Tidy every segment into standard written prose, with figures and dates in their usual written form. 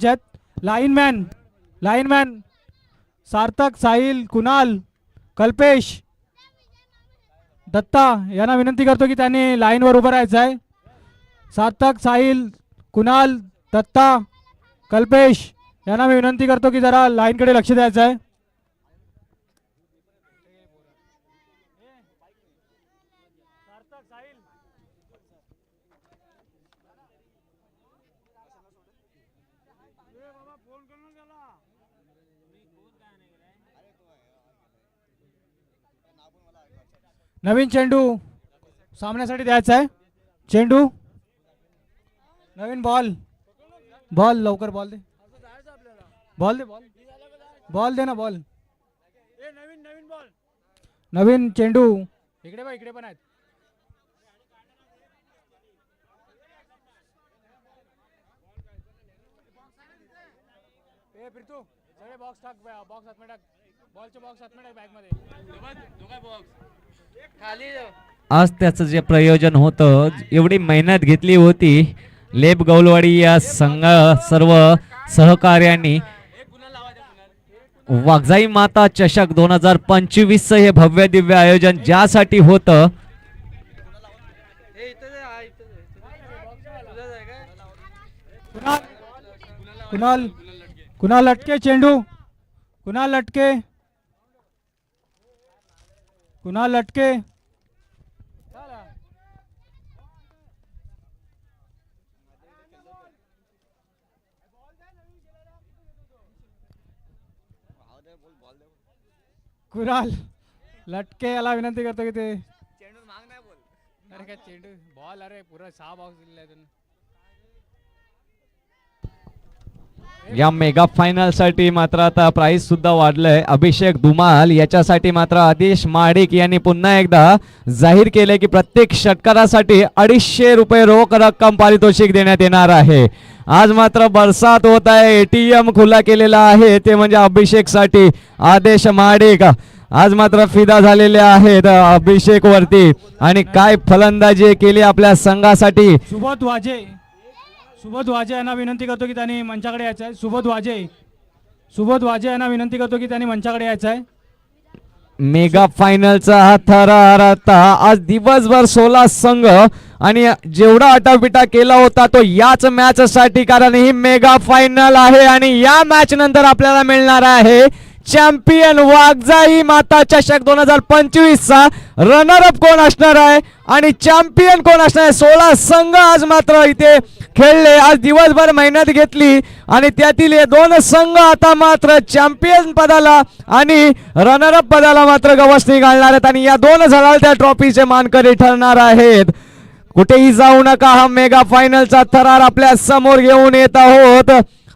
घ्यायचे आहेत. लाईनमॅन सार्थक, साहिल, कुणाल, कल्पेश, दत्ता यांना विनंती करतो की त्यांनी लाईनवर उभं राहायचं आहे. सार्थक, साहिल, कुणाल, दत्ता, कल्पेश यांना मी विनंती करतो की जरा लाईनकडे लक्ष द्यायचं आहे. नवीन चेंडू सामन्यासाठी द्यायचा आहे. चेंडू, नवीन बॉल लवकर बॉल दे ना बॉल. नवीन चेंडू इकडे पण आहेत. प्रीतू सगळे बॉक्स टाक, बॉक्स आतमध्ये टाक, बॉलचे बॉक्स आतमध्ये टाक बॅग मध्ये. आज त्याचं जे प्रयोजन होतं, एवढी मेहनत घेतली होती लेप गौलवाडी या संघ सर्व सहकार्यांनी. वाघजाई माता चषक 2025 हे भव्य दिव्य आयोजन ज्यासाठी होतं, कुणाल लटके चेंडू, कुणाल लटके कुणाल लटके याला विनंती करतो की ते चेंडू माग नाही बोल. अरे काय चेंडू बॉल, अरे पुरा 6 बॉक्स दिलेला आहे त्यांनी. या मेगा फायनल साठी मात्र आता प्राइस सुद्धा वाढलंय. अभिषेक धुमाल याच्यासाठी मात्र आदेश महाडिक यांनी पुन्हा एकदा जाहीर केले की प्रत्येक षटकारासाठी 250 रुपये रोख रक्कम पारितोषिक देण्यात येणार आहे. आज मात्र बरसात होत आहे, एटीएम खुला केलेला आहे, ते म्हणजे अभिषेक साठी आदेश महाडिक आज मात्र फिदा झालेले आहेत अभिषेक वरती. आणि काय फलंदाजी केली आपल्या संघासाठी. सुबोध वाजे यांना विनंती करतो की त्यांनी मंचाकडे यायचं आहे. सुबोध वाजे यांना विनंती करतो की त्यांनी मंचाकडे यायचं आहे. मेगा फायनलचा हा थरार आता आज दिवसभर 16 संघ आणि जेवढा आटापिटा केला होता तो याच मॅच साठी, कारण ही मेगा फायनल आहे आणि या मॅच नंतर आपल्याला मिळणार आहे चॅम्पियन. वाघजाई माता चषक 2025 चा रनर अप कोण असणार आहे आणि चॅम्पियन कोण असणार आहे. 16 संघ आज मात्र इथे खेळले, आज दिवसभर मेहनत घेतली आणि त्यातील हे 2 संघ आता मात्र चॅम्पियन पदाला आणि रनर अप पदाला मात्र गवसणी घालणार आहेत आणि या 2 झळाळत्या ट्रॉफीचे मानकरी ठरणार आहेत. कुठेही जाऊ नका, हा मेगा फायनलचा थरार आपल्या समोर घेऊन येत आहोत.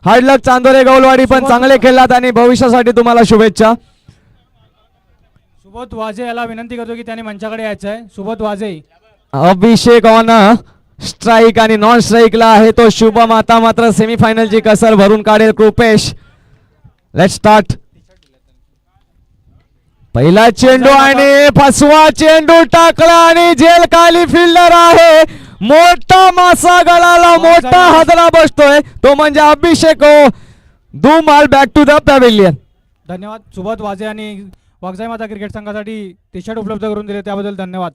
हार्डलक चांदोरे गौलवाडी पण चांगले खेळलात आणि भविष्यासाठी तुम्हाला शुभेच्छा. सुबोध वाजे याला विनंती करतो की त्यांनी मंचाकडे यायचं आहे. सुबोध वाजे. अभिषेक ऑन स्ट्राईक आणि नॉन स्ट्राईकला आहे तो शुभम. आता मात्र सेमीफायनलची कसर भरून काढेल कृपेश. Let's start. पहिला चेंडू आणि फसवा चेंडू टाकला आणि झेल खाली फिल्डर आहे. मोठा मासा गळाला, मोठा हादरा बसतोय, तो म्हणजे Abhishek Dhumal. Back to the pavilion. धन्यवाद सुबोध वाजे आणि वाघजाई माता क्रिकेट संघासाठी टी शर्ट उपलब्ध करून दिले त्याबद्दल धन्यवाद.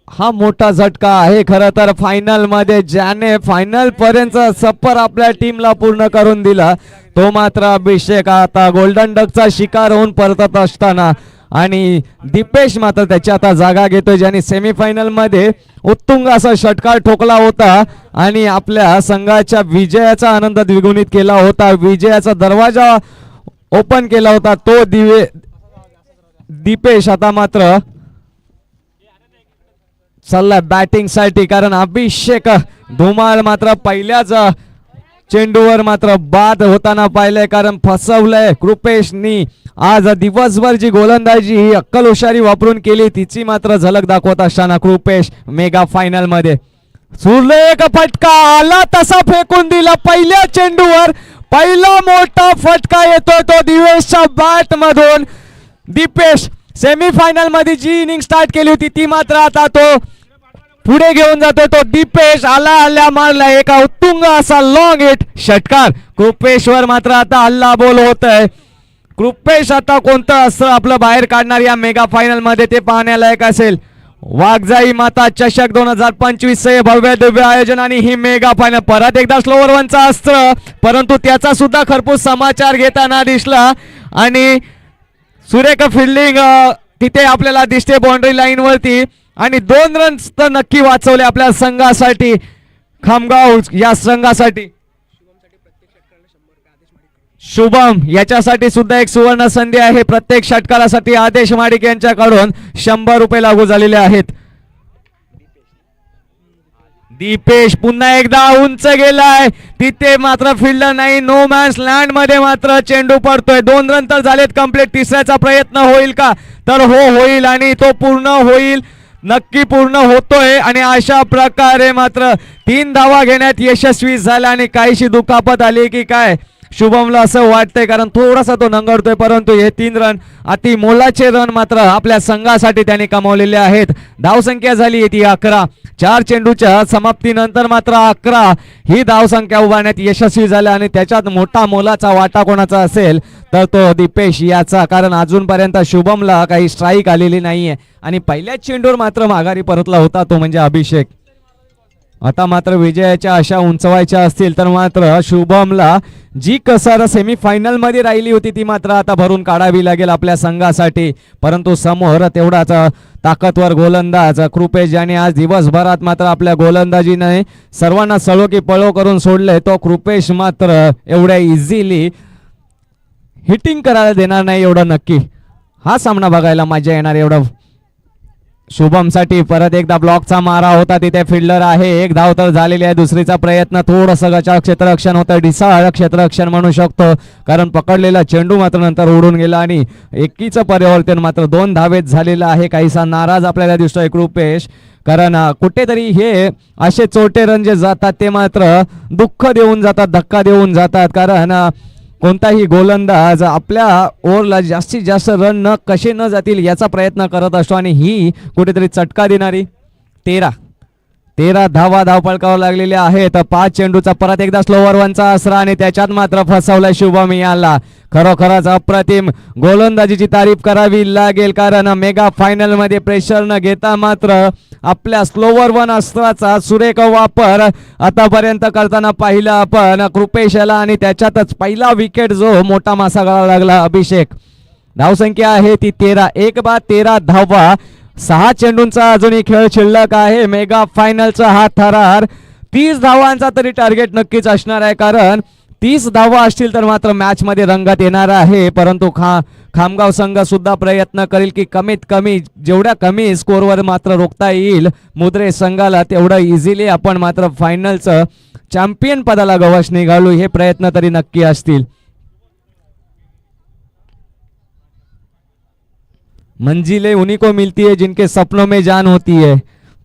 हा मोठा झटका आहे खरं तर फायनल मध्ये, ज्याने फायनल पर्यंत सफर आपल्या टीमला पूर्ण करून दिला तो मात्र अभिषेक. आता गोल्डन डकचा शिकार होऊन परतत असताना आणि दीपेश मात्र त्याची आता जागा घेतोय, ज्याने सेमीफायनल मध्ये उत्तुंग असा षटकार ठोकला होता आणि आपल्या संघाच्या विजयाचा आनंद द्विगुणित केला होता. विजयाचा दरवाजा ओपन केला होता तो दीपेश. आता मात्र चाललाय बॅटिंग साठी, कारण अभिषेक धुमाळ मात्र पहिल्याच चेंडूवर मात्र बाद होताना पाहिलंय, कारण फसवलंय कृपेशनी. आज दिवसभर जी गोलंदाजी ही अक्कल हुशारी वापरून केली तिची मात्र झलक दाखवत असताना कृपेश मेगा फायनल मध्ये. सुरले एक फटका आला तसा फेकून दिला पहिल्या चेंडूवर. पहिला मोठा फटका येतो तो दिवेशच्या बॅट मधून. दीपेश सेमीफायनल मध्ये जी इनिंग स्टार्ट केली होती ती मात्र आता तो पुढे घेऊन जातोय तो दीपेश. आल्या मारला एका उत्तुंग असा लॉंग हिट षटकार. कृपेशवर मात्र आता हल्ला बोल होत आहे. कृपेश आता कोणतं अस्त्र आपलं बाहेर काढणार या मेगा फायनल मध्ये ते पाहण्यालायक असेल. वाघजाई माता चषक 2025 हे भव्य दिव्य आयोजन आणि ही मेगा फायनल. परत एकदा स्लोवर वनचा अस्त्र, परंतु त्याचा सुद्धा खरपूस समाचार घेताना दिसला आणि सुरेख फिल्डिंग तिथे आपल्याला दिसते बाउंड्री लाईन वरती आणि 2 रन्स तर नक्की वाचवले आपल्या संघासाठी, खामगाव या संघासाठी. शुभम याच्यासाठी सुद्धा एक सुवर्ण संधी आहे. प्रत्येक षटकारासाठी आदेश माडिक यांच्याकडून 100 रुपये लागू झालेले आहेत. दीपेश पुन्हा एकदा उंच गेलाय, तिथे मात्र फिल्ड नाही. नो मॅन्स लँड मध्ये मात्र चेंडू पडतोय. 2 रन तर झालेत कंप्लीट. तिसऱ्याचा प्रयत्न होईल का? तर होईल आणि तो पूर्ण होईल, नक्की पूर्ण होतोय. आणि अशा प्रकारे मात्र 3 धावा घेण्यात यशस्वी झाला आणि काहीशी दुखापत आली की काय शुभमला असं वाटतंय, कारण थोडासा तो नंगडतोय. परंतु हे 3 रन अति मोलाचे रन मात्र आपल्या संघासाठी त्यांनी कमावलेले आहेत. धावसंख्या झाली ती 11. 4 चेंडूच्या समाप्तीनंतर मात्र 11 ही धावसंख्या उभारण्यात यशस्वी झाल्या आणि त्याच्यात मोठा मोलाचा वाटा कोणाचा असेल तर तो दीपेश याचा, कारण अजूनपर्यंत शुभमला काही स्ट्राईक आलेली नाहीये आणि पहिल्याच चेंडूवर मात्र माघारी परतला होता तो म्हणजे अभिषेक. आता मात्र विजयाच्या आशा उंचवायच्या असतील तर मात्र शुभमला जी कसर सेमीफायनल मध्ये राहिली होती ती मात्र आता भरून काढावी लागेल आपल्या संघासाठी. परंतु समोर तेवढाच ताकदवर गोलंदाज कृपेश ज्याने आज दिवसभरात मात्र आपल्या गोलंदाजीने सर्वांना सळो की पळो करून सोडले, तो कृपेश मात्र एवढ्या इझिली हिटिंग करायला देणार नाही एवढं नक्की. हा सामना बघायला मजा येणार एवढं. शुभमसाठी परत एकदा ब्लॉकचा मारा होता, तिथे फिल्डर आहे. 1 धाव तर झालेली आहे. दुसरीचा प्रयत्न थोडंसं गचाळ क्षेत्ररक्षण होतं, ढिसाळ क्षेत्ररक्षण म्हणू शकतो, कारण पकडलेला चेंडू मात्र नंतर उडून गेला आणि एकीचं परिवर्तन मात्र 2 धावेत झालेलं आहे. काहीसा नाराज आपल्याला दिसतोय कृपेश, कारण कुठेतरी हे असे चोटे रन जे जातात ते मात्र दुःख देऊन जातात, धक्का देऊन जातात. कारण कोणताही गोलंदाज आपल्या ओव्हरला जास्तीत जास्त रन कसे न जातील याचा प्रयत्न करत असतो आणि ही कुठेतरी चटका देणारी 13 धावा धावपळकावर लागलेल्या आहेत. 5 चेंडूचा परत एकदा स्लोवर वनचा असरा आणि त्याच्यात मात्र फसवलाय शुभम याला. खरोखरच अप्रतिम गोलंदाजीची तारीफ करावी लागेल, कारण मेगा फायनल मध्ये प्रेशर न घेता मात्र आपल्या स्लोवर वन अस्त्राचा सुरेख वापर आतापर्यंत करताना पाहिला आपण कृपेश याला आणि त्याच्यातच पहिला विकेट जो मोठा मासा गळावा लागला अभिषेक. धावसंख्या आहे ती 13. 1 बाद 13 धावा. 6 चेंडूंचा अजूनही खेळ शिल्लक आहे. मेगा फायनलचा हा थरार 30 धावांचा तरी टार्गेट नक्कीच असणार आहे, कारण 30 धावा असतील तर मात्र मॅच मध्ये रंगत येणार आहे. परंतु खामगाव संघ सुद्धा प्रयत्न करेल की कमीत कमी जेवढ्या कमी स्कोरवर मात्र रोखता येईल मुद्रे संघाला तेवढं इझिली आपण मात्र फायनलचं चॅम्पियन पदाला गवसणी घालू, हे प्रयत्न तरी नक्की असतील. मंजिलें उन्हीं को मिलती है जिनके सपनों में जान होती है.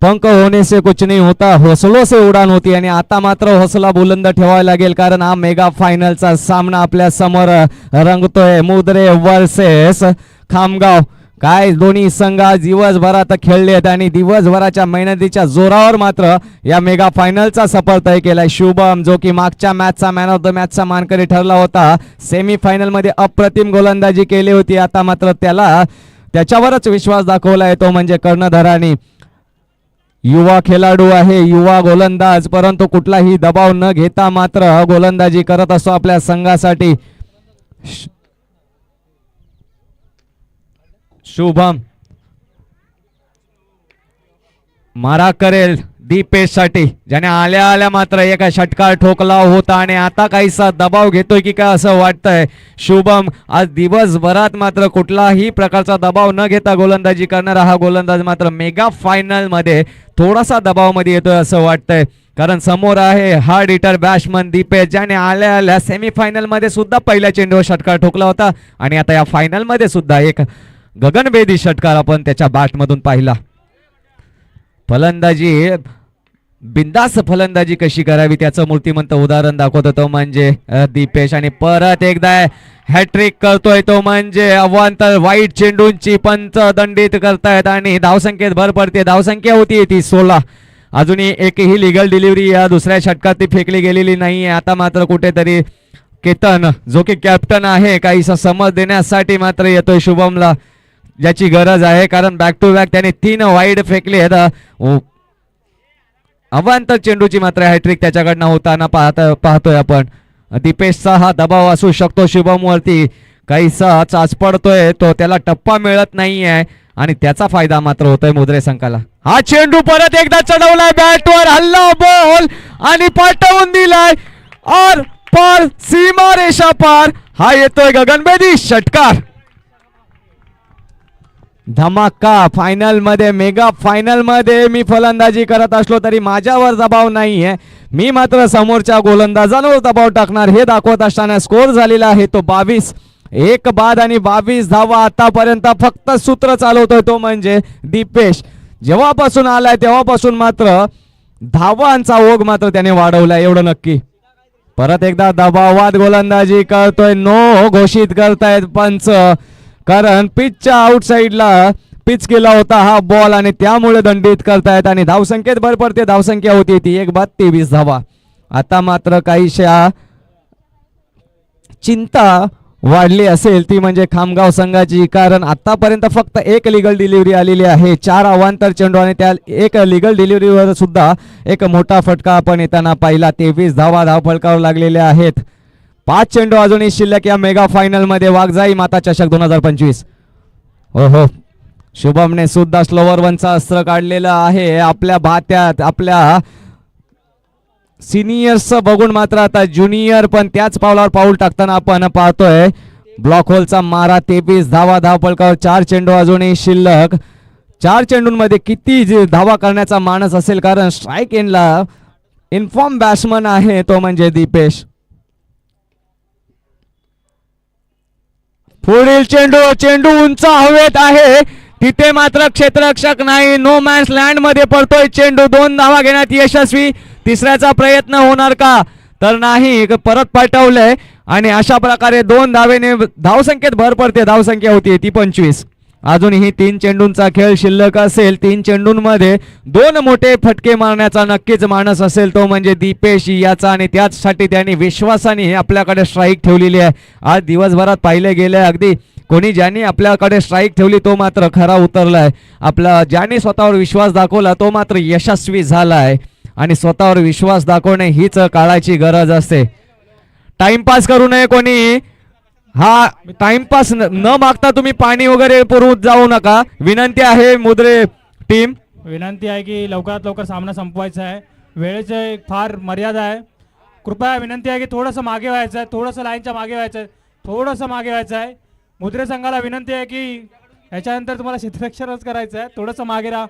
पंख होने से कुछ नहीं होता, हौसलों से उडान होती. आणि आता मात्र हौसला बुलंद ठेवावा लागेल, कारण हा मेगा फायनलचा सामना आपल्या समोर रंगतोय. मुद्रे वर्सेस खामगाव. काय दोन्ही संघ दिवसभरात खेळलेत आणि दिवसभराच्या मेहनतीच्या जोरावर मात्र या मेगा फायनलचा सफर तय केलाय. शुभम जो की मागच्या मॅचचा मॅन ऑफ द मॅचचा मानकरी ठरला होता, सेमी फायनल मध्ये अप्रतिम गोलंदाजी केली होती. आता मात्र त्याच्यावरच विश्वास दाखवलाय तो म्हणजे कर्णधारांनी. युवा खेळाडू आहे, युवा गोलंदाज, परंतु कुठलाही दबाव न घेता मात्र गोलंदाजी करत असतो आपल्या संघासाठी. शुभम मारा करेल दीपेश साठी, ज्याने आल्या मात्र एका षटकार ठोकला होता आणि आता काहीसा दबाव घेतोय की काय असं वाटतंय. शुभम आज दिवसभरात मात्र कुठलाही प्रकारचा दबाव न घेता गोलंदाजी करणारा हा गोलंदाज मात्र मेगा फायनल मध्ये थोडासा दबाव मध्ये येतोय असं वाटतंय, कारण समोर आहे हार्ड हिटर बॅट्समन दीपेश, ज्याने आल्या सेमीफायनल मध्ये सुद्धा पहिल्या चेंडूवर षटकार ठोकला होता आणि आता या फायनल मध्ये सुद्धा एक गगनभेदी षटकार आपण त्याच्या बॅट मधून पाहिला. फलंदाजी बिंदास फलंदाजी कशी करावी त्याचं मूर्तिमंत उदाहरण दाखवत तो म्हणजे दीपेश, आणि परत एकदा हॅट्रिक करतोय तो म्हणजे अवांतर. वाईट चेंडूंची पंच दंडित करतायत आणि धावसंख्येत भर पडते. धावसंख्या होती ती 16. अजूनही एकही लिगल डिलिव्हरी या दुसऱ्या षटकात ती फेकली गेलेली नाही आहे. आता मात्र कुठेतरी केतन जो की कॅप्टन आहे काहीसा समज देण्यासाठी मात्र येतोय शुभमला, ज्याची गरज आहे, कारण बॅक टू बॅक त्याने 3 वाईड फेकले आहेत. अवांतर चेंडूची मात्र हॅट्रिक त्याच्याकडनं होताना पाहतोय आपण. दीपेशचा हा दबाव असू शकतो शुभम वरती, काहीसा चाच पडतोय तो, त्याला टप्पा मिळत नाहीये आणि त्याचा फायदा मात्र होतोय मुद्रे संघाला. हा चेंडू परत एकदा चढवलाय, बॅटवर हल्ला बॉल आणि पाठवून दिलाय और पार, सीमा रेषा पार. हा येतोय गगनभेदी षटकार. धमाका फायनल मध्ये, मेगा फायनल मध्ये मी फलंदाजी करत असलो तरी माझ्यावर दबाव नाहीये, मी मात्र समोरच्या गोलंदाजांवर दबाव टाकणार हे दाखवत असताना स्कोर झालेला आहे तो 22. 1 बाद आणि 22 धावा आतापर्यंत फक्त सूत्र चालवतोय तो म्हणजे दीपेश. जेव्हापासून आलाय तेव्हापासून मात्र धावांचा ओघ मात्र त्याने वाढवलाय एवढं नक्की. परत एकदा दबावात गोलंदाजी करतोय, नो घोषित करतायत पंच, कारण पिचच्या आउटसाइडला पिच केला होता हा बॉल आणि त्यामुळे दंडित करतायत आणि धावसंख्येत भर पडते. धावसंख्या होती ती 1 बाद 23 धावा. आता मात्र काहीशा चिंता वाढली असेल ती म्हणजे खामगाव संघाची, कारण आतापर्यंत फक्त 1 लिगल डिलिव्हरी आलेली आहे, 4 अवांतर चेंडू आणि त्या 1 लिगल डिलिव्हरीवर सुद्धा एक मोठा फटका आपण येताना पाहिला. 23 धावा धावफलकावर लागलेल्या आहेत. 5 चेंडू अजूनही शिल्लक या मेगा फायनल मध्ये. वाघजाई माता चषक 2025. हो, शुभमने सुद्धा स्लोवर वनचा अस्त्र काढलेला आहे आपल्या भात्यात. आपल्या सिनियर्स बघून मात्र आता ज्युनियर पण त्याच पावलावर पाऊल टाकताना आपण पाहतोय. ब्लॉक होलचा मारा, 23 धावा धावफलकावर, 4 चेंडू अजूनही शिल्लक. 4 चेंडूंमध्ये किती धावा करण्याचा मानस असेल, कारण स्ट्राईक एंडला इन्फॉर्म बॅट्समन आहे तो म्हणजे दीपेश. पुढील चेंडू उंच हवेत आहे, तिथे मात्र क्षेत्ररक्षक नाही, नो मॅन्स लँड मध्ये पडतोय चेंडू. 2 धावा घेण्यात यशस्वी. तिसऱ्याचा प्रयत्न होणार का, तर नाही, परत पाठवलंय आणि अशा प्रकारे 2 धावेने धावसंख्येत भर पडते. धावसंख्या होती ती 25. अजूनही 3 चेंडूंचा खेळ शिल्लक असेल. 3 चेंडूंमध्ये 2 मोठे फटके मारण्याचा नक्कीच मानस असेल तो म्हणजे दीपेश याचा, आणि त्याचसाठी त्यांनी विश्वासाने आपल्याकडे स्ट्राईक ठेवलेली आहे. आज दिवसभरात पाहिले गेले अगदी कोणी ज्यांनी आपल्याकडे स्ट्राईक ठेवली तो मात्र खरा उतरलाय. आपला ज्यांनी स्वतःवर विश्वास दाखवला तो मात्र यशस्वी झालाय आणि स्वतःवर विश्वास दाखवणे हीच काळाची गरज असते. टाइमपास करू नये कोणी. हा टाइमपास न मागता तुम्ही पाणी वगैरे पुरवत जाऊ नका, विनंती आहे मुद्रे टीम. विनंती आहे की लवकरात लवकर सामना संपवायचा आहे, वेळेची फार मर्यादा आहे. कृपया विनंती आहे की थोडंसं मागे व्हायचं आहे, थोडंसं लाईनच्या मागे व्हायचं आहे, थोडंसं मागे व्हायचं आहे. मुद्रे संघाला विनंती आहे की याच्यानंतर तुम्हाला क्षेत्ररक्षणच करायचं आहे, थोडंसं मागे राहा.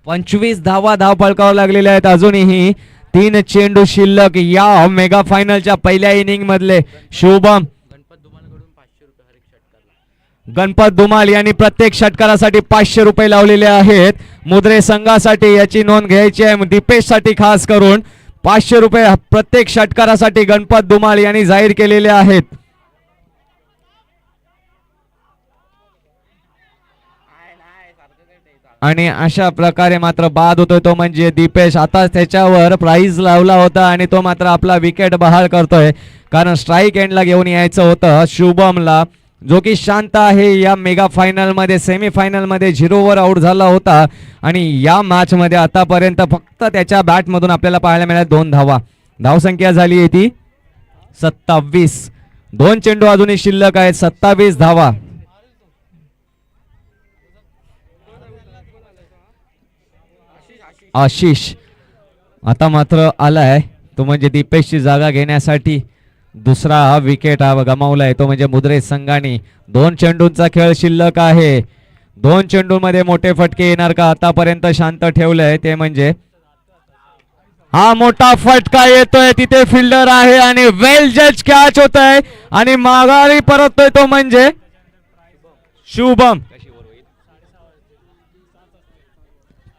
25 धावा धावफलकावर लागलेल्या आहेत. अजूनही 3 चेंडू शिल्लक या मेगा फायनलच्या पहिल्या इनिंग मधले. शुभम गणपत धुमाल यांनी प्रत्येक षटकारासाठी 500 रुपये लावलेले आहेत. मुद्रे संघासाठी याची नोंद घ्यायची आहे, दीपेश साठी खास करून 500 रुपये प्रत्येक षटकारासाठी गणपत धुमाल यांनी जाहीर केलेले आहेत. आणि अशा प्रकारे मात्र बाद होतोय तो म्हणजे दीपेश. आता त्याच्यावर प्राइज लावला होता आणि तो मात्र आपला विकेट बहाल करतोय, कारण स्ट्राईक एंडला घेऊन यायचं होतं शुभमला, जो की शांत आहे. या मेगा फायनल मध्ये सेमीफायनल मध्ये 0 वर आउट झाला होता आणि या मॅच मध्ये आतापर्यंत फक्त त्याच्या बॅट मधून आपल्याला पाहायला मिळाल्या 2 धावा. धावसंख्या झाली आहे ती 27. 2 चेंडू अजूनही शिल्लक आहेत, 27 धावा. आशिष आता मात्र आलाय तो म्हणजे दीपेशची जागा घेण्यासाठी. दुसरा विकेट गमावलाय तो म्हणजे मुद्रे संघाने. 2 चेंडूंचा खेळ शिल्लक आहे. 2 चेंडूंमध्ये मोठे फटके येणार का, आतापर्यंत शांत ठेवलंय ते म्हणजे. हा मोठा फटका येतोय, तिथे फिल्डर आहे आणि वेल जज कॅच होत आहे आणि माघारी परततोय तो म्हणजे शुभम.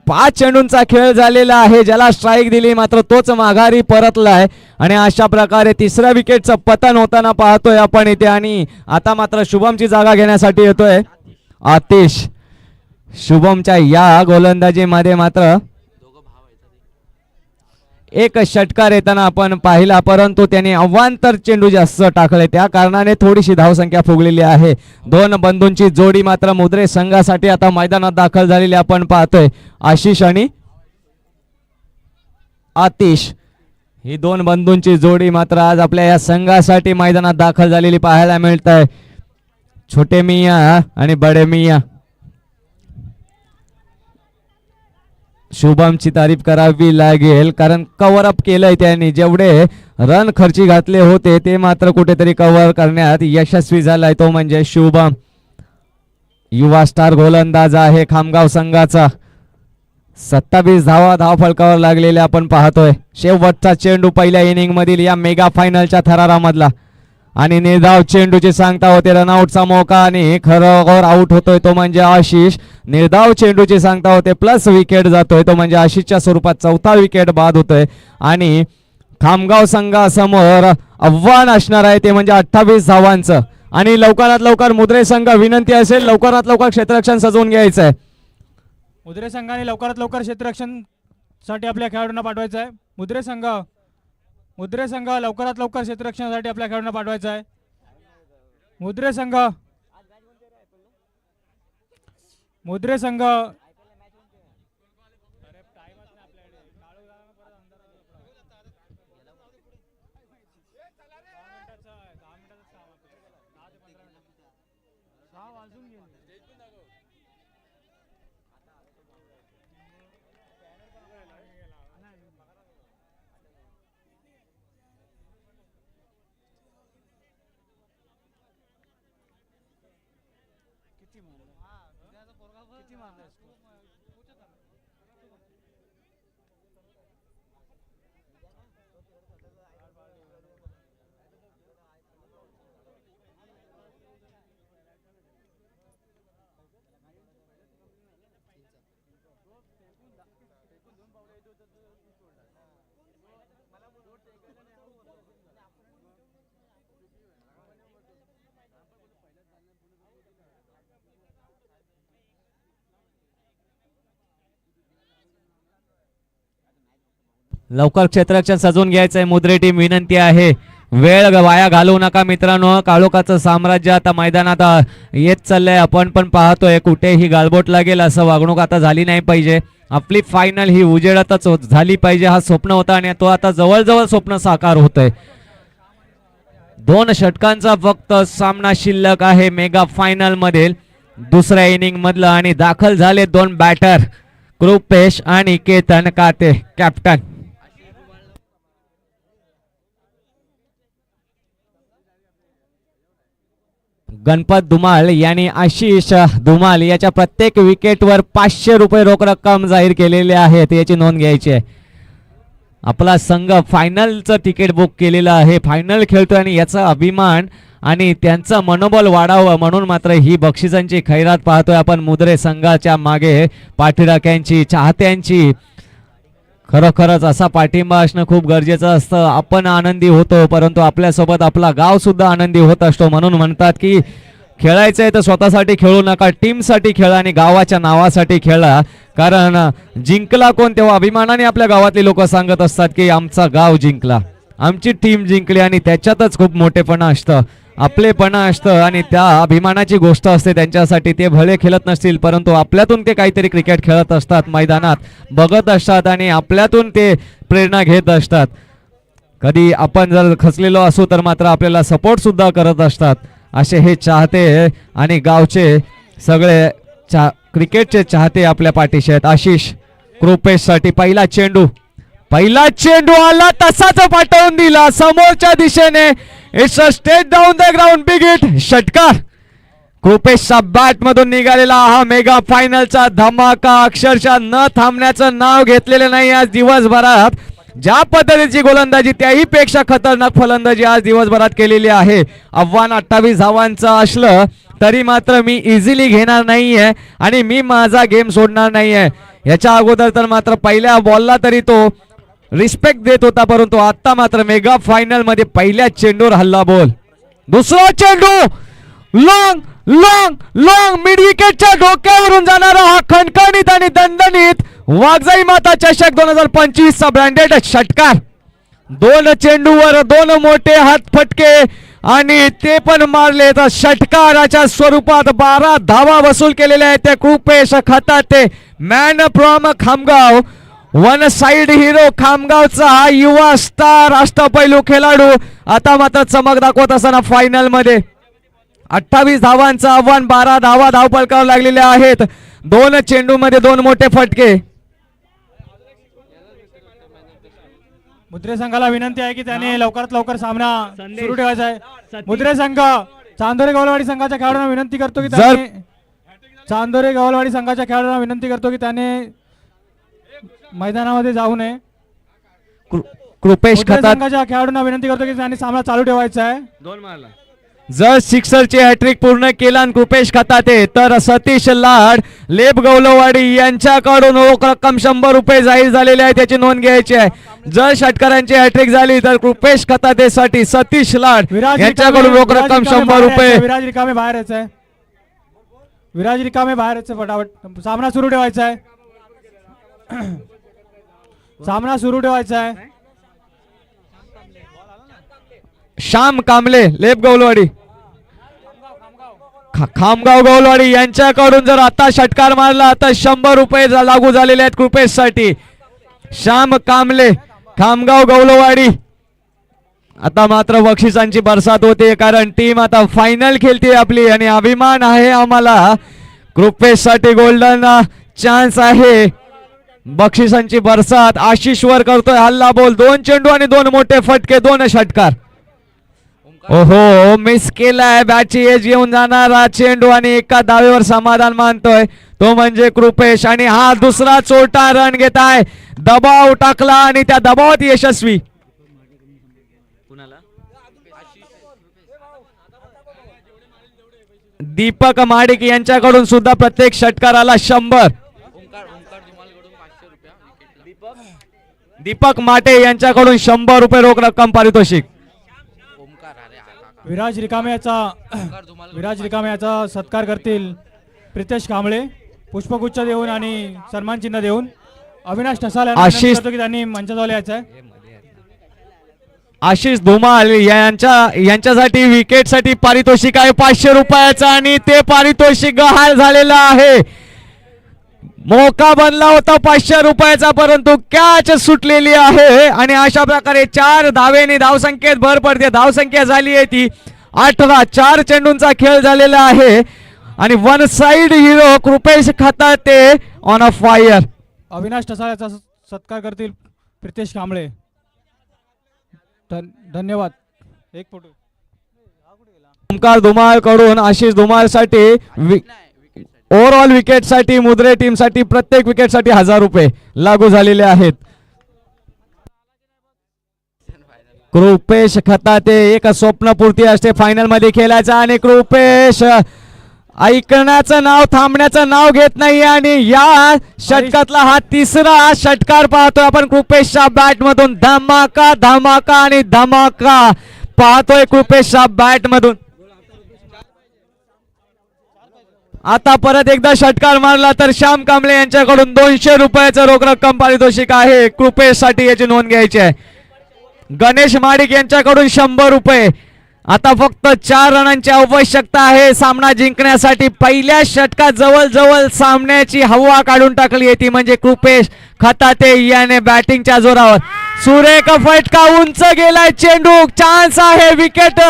5 चेंडूंचा खेळ झालेला आहे, ज्याला स्ट्राईक दिली मात्र तोच माघारी परतलाय आणि अशा प्रकारे तिसऱ्या विकेटचं पतन होताना पाहतोय आपण इथे. आणि आता मात्र शुभमची जागा घेण्यासाठी येतोय आतिश. शुभमच्या या गोलंदाजीमध्ये मात्र एक षटकार येताना आपण पाहिला, परंतु त्याने अवांतर चेंडू जास्त टाकले, त्या कारणाने थोडीशी धावसंख्या फुगलेली आहे. दोन बंधूंची जोडी मात्र मुद्रे संघासाठी आता मैदानात दाखल झालेली आपण पाहतोय. आशिष आणि आतिश ही दोन बंधूंची जोडी मात्र आज आपल्या या संघासाठी मैदानात दाखल झालेली पाहायला मिळत आहे. छोटे मिया आणि बडे मिया. शुभमची तारीफ करावी लागेल, कारण कव्हर अप केलंय त्यांनी. जेवढे रन खर्ची घातले होते ते मात्र कुठेतरी कव्हर करण्यात यशस्वी झालाय, तो म्हणजे शुभम. युवा स्टार गोलंदाज आहे खामगाव संघाचा. 27 धावा धावफलकावर लागलेल्या आपण पाहतोय. शेवटचा चेंडू पहिल्या इनिंग मधील या मेगा फायनलच्या थरारामधला आणि निर्धाव चेंडूची सांगता होते रनआउटचा मौका आणि खरोखर आउट होतोय तो म्हणजे आशिष. निर्धाव चेंडूची सांगता होते प्लस विकेट जातोय तो म्हणजे आशिषच्या स्वरूपात चौथा विकेट बाद होतोय आणि खामगाव संघासमोर आव्हान असणार आहे ते म्हणजे 28 धावांचं. आणि लवकरात लवकर मुद्रे संघ विनंती असेल लवकरात लवकर क्षेत्ररक्षण सजवून घ्यायचं आहे. मुद्रे संघाने लवकरात लवकर क्षेत्ररक्षण साठी आपल्या खेळाडूंना पाठवायचं आहे. मुद्रे संघ लवकरात लवकर क्षेत्ररक्षणासाठी आपल्या खेळाडूंना पाठवायचं आहे. मुद्रे संघ लवकर क्षेत्ररक्षण सजवून घ्यायचंय. मुद्रे टीम विनंती आहे वेळ वाया घालवू नका मित्रांनो. काळोखाचं साम्राज्य आता मैदानात येत चाललंय. आपण पण पाहतोय कुठेही गालबोट लागेल असं वागणूक आता झाली नाही पाहिजे. आपली फायनल ही उजेडातच झाली पाहिजे हा स्वप्न होता आणि तो आता जवळजवळ स्वप्न साकार होतंय. 2 षटकांचा फक्त सामना शिल्लक आहे मेगा फायनल मधील दुसऱ्या इनिंग मधला आणि दाखल झाले 2 बॅटर कृपेश आणि केतन काते कॅप्टन. गणपत धुमाळ यांनी आशिष धुमाळ याच्या प्रत्येक विकेटवर 500 रुपये रोख रक्कम जाहीर केलेले आहेत याची नोंद घ्यायची आहे. आपला संघ फायनलचं तिकीट बुक केलेलं आहे, फायनल खेळतोय आणि याचा अभिमान आणि त्यांचं मनोबल वाढावं म्हणून मात्र ही बक्षिसांची खैरात पाहतोय आपण मुद्रे संघाच्या मागे पाठीराख्यांची चाहत्यांची. खरोखरच असा पाठिंबा असणं खूप गरजेचं असतं. आपण आनंदी होतो परंतु आपल्यासोबत आपला गाव सुद्धा आनंदी होत असतो. म्हणून म्हणतात की खेळायचंय तर स्वतःसाठी खेळू नका, टीमसाठी खेळा आणि गावाच्या नावासाठी खेळा. कारण जिंकला कोण तेव्हा अभिमानाने आपल्या गावातली लोक सांगत असतात की आमचा गाव जिंकला, आमची टीम जिंकली आणि त्याच्यातच खूप मोठेपणा असतं, आपलेपणा असतं आणि त्या अभिमानाची गोष्ट असते त्यांच्यासाठी. ते भले खेळत नसतील परंतु आपल्यातून ते काहीतरी क्रिकेट खेळत असतात, मैदानात बघत असतात आणि आपल्यातून ते प्रेरणा घेत असतात. कधी आपण जर खचलेलो असू तर मात्र आपल्याला सपोर्ट सुद्धा करत असतात. असे हे चाहते आणि गावचे सगळे क्रिकेटचे चाहते आपल्या पाठीशी आहेत. आशिष कृपेश साठी पहिला चेंडू आला तसाच पाठवून दिला समोरच्या दिशेने. It's a state down the ground, big hit, षटकार. कृपेशच्या बॅट मधून निघालेला हा मेगा फायनलचा धमाका अक्षरशः न थांबण्याचं नाव घेतलेलं नाही आज दिवसभरात. ज्या पद्धतीची गोलंदाजी त्याही पेक्षा खतरनाक फलंदाजी आज दिवसभरात केलेली आहे. आव्हान 28 धावांचं असलं तरी मात्र मी इझिली घेणार नाहीये आणि मी माझा गेम सोडणार नाहीये. याच्या अगोदर तर मात्र पहिल्या बॉलला तरी तो रिस्पेक्ट देत होता परंतु आता मात्र मेगा फायनल मध्ये पहिल्या चेंडूवर हल्ला बोल. दुसरा चेंडू लॉंग लॉंग लॉंग मिड विकेटच्या डोक्यावरून जाणारा हा खणखणीत आणि दणदणीत वाघजाई माता चषक 2025 चा ब्रँडेड षटकार. 2 चेंडूवर 2 मोठे हात फटके आणि ते पण मारले तर षटकाराच्या स्वरूपात 12 धावा वसूल केलेल्या आहेत त्या Kripesh Khatate. Man from Khamgaon, one side hero खामगावचा युवा स्टार अष्टपैलू खेळाडू आता मात्र चमक दाखवत असताना फायनल मध्ये 28 धावांचं आव्हान, 12 धावा धावपळकावर लागलेल्या आहेत. 2 चेंडू मध्ये 2 मोठे फटके. मुद्रे संघाला विनंती आहे की त्याने लवकरात लवकर सामना सुरू ठेवायचा आहे. मुद्रे संघ चांदोरे गवलवाडी संघाच्या खेळाडूंना विनंती करतो की त्याने चांदोरे गवलवाडी संघाच्या खेळाडूंना विनंती करतो की त्याने मैदानामध्ये जाऊ नये. कृपेश मुद्रे खतात संघाच्या खेळाडूंना विनंती करतो की त्याने सामना चालू ठेवायचा आहे. जर सिक्सरची हॅट्रिक पूर्ण केला आणि कृपेश खताते तर सतीश लाड लेप गवलवाडी यांच्याकडून रोख रक्कम 100 रुपये जाहीर झालेले आहे, त्याची नोंद घ्यायची आहे. जर षटकारांची हॅट्रिक झाली तर कृपेश खतातेसाठी सतीश लाड यांच्याकडून रोख रक्कम 100 रुपये. विराज रिकामे बाहेर यायचं आहे. विराज रिकामे बाहेर यायचं फटाफट. सामना सुरू ठेवायचा आहे. सामना सुरू ठेवायचा आहे. श्याम कांबळे लेप गवलवाडी खामगाव गवलवाडी यांच्याकडून जर आता षटकार मारला तर 100 रुपये लागू झालेले आहेत कृपेश साठी. श्याम कांबळे खामगाव गवलवाडी. आता मात्र बक्षिसांची बरसात होते कारण टीम आता फायनल खेळते आपली आणि अभिमान आहे आम्हाला. कृपेश साठी गोल्डन चान्स आहे. बक्षिसांची बरसात आशिष वर करतोय हल्ला बोल. 2 चेंडू आणि 2 मोठे फटके, 2 षटकार. ओहो मिस केलाय. बॅटची एज घेऊन जाणारा चेंडू आणि एका धावेवर समाधान मानतोय तो म्हणजे कृपेश. आणि हा दुसरा चोटा रन घेत आहे. दबाव टाकला आणि त्या दबावात यशस्वी. दीपक माडिक यांच्याकडून सुद्धा प्रत्येक षटकाराला 100. दीपक माटे यांच्याकडून 100 रुपये रोख रक्कम पारितोषिक. विराज रिकामे याचा सत्कार करतील प्रितेश कांबळे पुष्पगुच्छ देऊन आणि सन्मान चिन्ह देऊन. अविनाश ठसाल यांना विनंती करतो की त्यांनी मंचाजवळ यायचं आहे. आशिष धुमाल यांच्यासाठी विकेट साठी पारितोषिक आहे 500 रुपयाचं आणि ते पारितोषिक गहाळ झालेलं आहे. मोका बनला होता 500 रुपयाचा परंतु कॅच सुटलेली आहे आणि अशा प्रकारे 4 धावेने धावसंख्येत भर पडते. धावसंख्या झाली आहे ती 18. 4 चेंडूंचा खेळ झालेला आहे आणि one side hero Kripesh Khatate on a fire. Avinash Thasal याचा सत्कार करतील प्रितेश कांबळे. धन्यवाद. एक फोटो. ओमकार धुमाळ कडून आशिष धुमाळ साठी ओव्हरऑल विकेट साठी मुद्रे टीम साठी प्रत्येक विकेट साठी 1000 रुपये लागू झालेले आहेत. कृपेश खताते एक स्वप्नपूर्ती असते फायनल मध्ये खेळायचा आणि कृपेश ऐकण्याचं नाव थांबण्याचं नाव घेत नाही आणि या षटकातला हा 3रा षटकार पाहतोय आपण. कृपेशच्या बॅट मधून धमाका धमाका आणि धमाका पाहतोय कृपेशच्या बॅट मधून. आता परत एकदा षटकार मारला तर श्याम कांबळे यांच्याकडून 200 रुपयाचं रोख रक्कम पारितोषिक आहे. कृपेश साठी याची नोंद घ्यायची आहे. गणेश माडिक यांच्याकडून 100 रुपये. आता फक्त 4 रनांची आवश्यकता आहे सामना जिंकण्यासाठी. पहिल्या षटकात जवळ सामन्याची हवा काढून टाकली आहे ती म्हणजे कृपेश खताते याने बॅटिंगच्या जोरावर. सुरेख फटका उंच गेलाय चेंडू. चान्स आहे. विकेट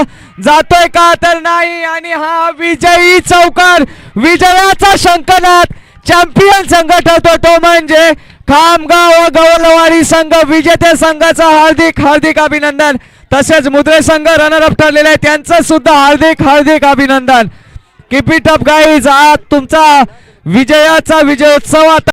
जातोय का तर नाही आणि हा विजयी चौकार. विजयाचा शंखनाद चॅम्पियन संघ ठरतो तो म्हणजे खामगाव गवलवाडी संघ. विजेते संघाचा हार्दिक अभिनंदन. तसेच मुद्रे संघ रनर अप ठरलेले आहे त्यांचं सुद्धा हार्दिक अभिनंदन. Keep it up guys. आज तुमचा विजयाचा विजयोत्सव आता